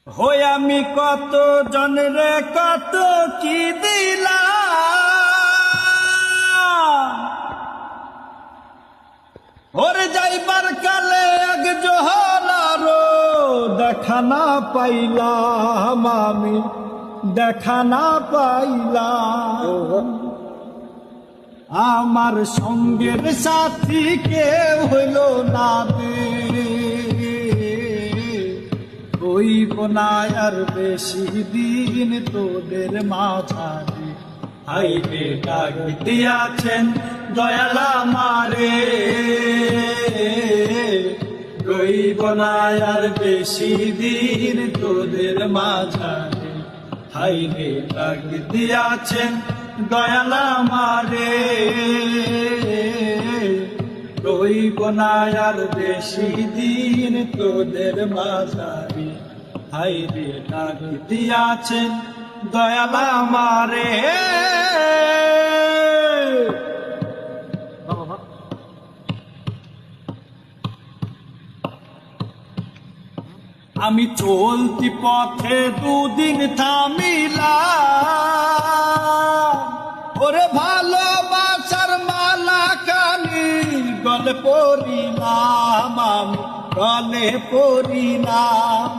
হই আমি কত জনরে কত কি দিলাম, ওরে যাইবার কালে এক জোহরারো দেখা না পাইলাম, আমি দেখা না পাইলাম। আমার সঙ্গের সাথী কেউ হইল না দে, হইব না আর বেশি দিন তোদের মাঝারে। হাইরে ডাক দিয়াছেন দয়াল আমারে, হইব না আর বেশি দিন তোদের মাঝারে। হাইরে ডাক দিয়াছেন দয়াল আমারে, হইব না আর বেশি দিন তোদের মাঝারে। হাইরে ডাক দিয়াছেন দয়াল আমারে। আমি চলতি পথে দুদিন থামিলাম, ওরে ভালোবাসার মালা কানি গলে পড়িলাম, আমি গলে পড়িলাম।